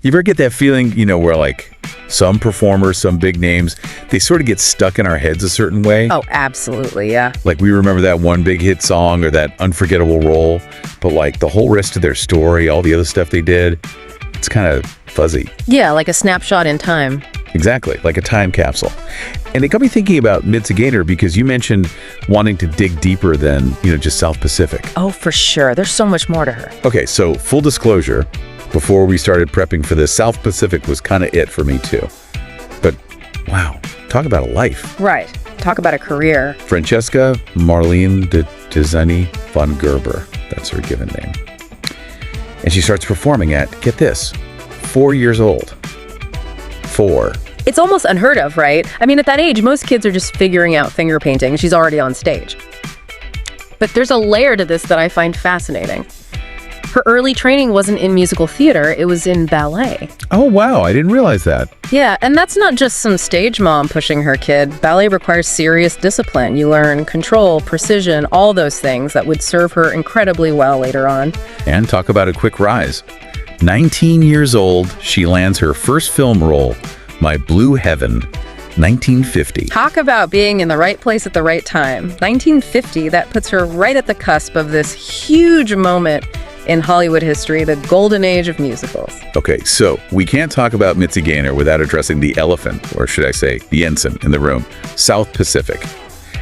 You ever get that feeling, where like some performers, some big names, they sort of get stuck in our heads a certain way? Oh, absolutely, yeah. Like we remember that one big hit song or that unforgettable role, but like the whole rest of their story, all the other stuff they did, it's kind of fuzzy. Yeah, like a snapshot in time. Exactly, like a time capsule. And it got me thinking about Mitzi Gaynor because you mentioned wanting to dig deeper than, just South Pacific. Oh, for sure. There's so much more to her. Okay, so full disclosure, before we started prepping for this, South Pacific was kind of it for me too. But wow, talk about a life. Right. Talk about a career. Francesca Marlene de Tizani von Gerber. That's her given name. And she starts performing at, get this, 4 years old. 4. It's almost unheard of, right? I mean, at that age, most kids are just figuring out finger painting. She's already on stage. But there's a layer to this that I find fascinating. Her early training wasn't in musical theater, it was in ballet. Oh, wow, I didn't realize that. Yeah, and that's not just some stage mom pushing her kid. Ballet requires serious discipline. You learn control, precision, all those things that would serve her incredibly well later on. And talk about a quick rise. 19 years old, she lands her first film role, My Blue Heaven, 1950. Talk about being in the right place at the right time. 1950, that puts her right at the cusp of this huge moment in Hollywood history, the golden age of musicals. Okay, so we can't talk about Mitzi Gaynor without addressing the elephant, or should I say, the ensign in the room, South Pacific.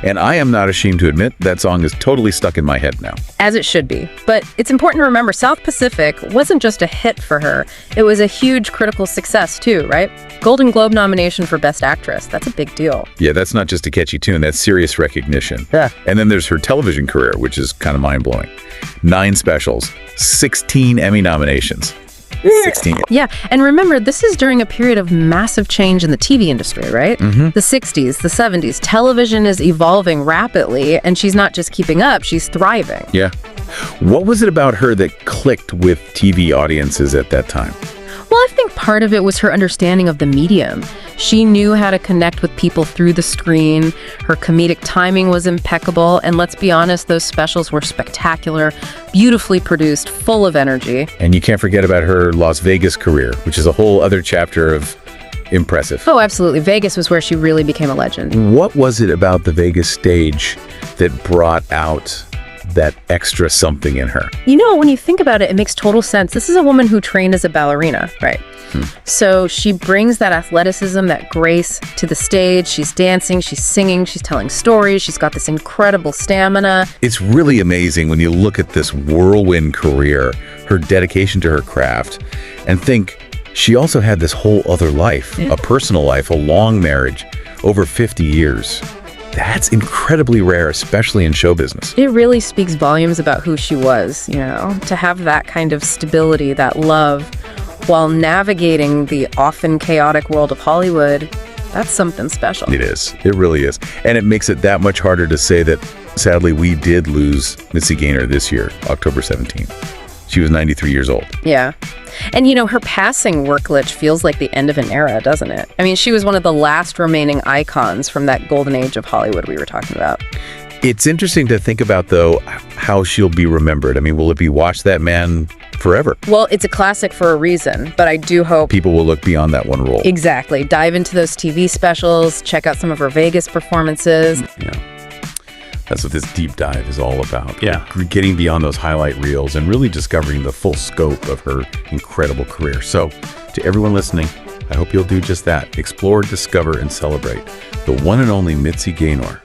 And I am not ashamed to admit that song is totally stuck in my head now. As it should be. But it's important to remember South Pacific wasn't just a hit for her. It was a huge critical success too, right? Golden Globe nomination for Best Actress. That's a big deal. Yeah, that's not just a catchy tune. That's serious recognition. Yeah. And then there's her television career, which is kind of mind-blowing. 9 specials, 16 Emmy nominations. 16. Yeah, and remember, this is during a period of massive change in the TV industry, right? Mm-hmm. The 60s, the 70s, television is evolving rapidly, and she's not just keeping up, she's thriving. Yeah. What was it about her that clicked with TV audiences at that time? Well, I think part of it was her understanding of the medium. She knew how to connect with people through the screen. Her comedic timing was impeccable. And let's be honest, those specials were spectacular, beautifully produced, full of energy. And you can't forget about her Las Vegas career, which is a whole other chapter of impressive. Oh, absolutely. Vegas was where she really became a legend. What was it about the Vegas stage that brought out that extra something in her? When you think about it, it makes total sense. This is a woman who trained as a ballerina, right? So she brings that athleticism, that grace to the stage. She's dancing, she's singing, she's telling stories. She's got this incredible stamina. It's really amazing when you look at this whirlwind career, her dedication to her craft, and think she also had this whole other life, a personal life, a long marriage, over 50 years. That's incredibly rare, especially in show business. It really speaks volumes about who she was, to have that kind of stability, that love, while navigating the often chaotic world of Hollywood. That's something special. It is. It really is. And it makes it that much harder to say that, sadly, we did lose Mitzi Gaynor this year, October 17th. She was 93 years old. Yeah. And her passing worklich feels like the end of an era, doesn't it? I mean, she was one of the last remaining icons from that golden age of Hollywood we were talking about. It's interesting to think about, though, how she'll be remembered. I mean, will it be watch that man forever? Well, it's a classic for a reason, but I do hope people will look beyond that one role. Exactly. Dive into those TV specials, check out some of her Vegas performances. Yeah. That's what this deep dive is all about. Yeah. Getting beyond those highlight reels and really discovering the full scope of her incredible career. So, to everyone listening, I hope you'll do just that. Explore, discover, and celebrate the one and only Mitzi Gaynor.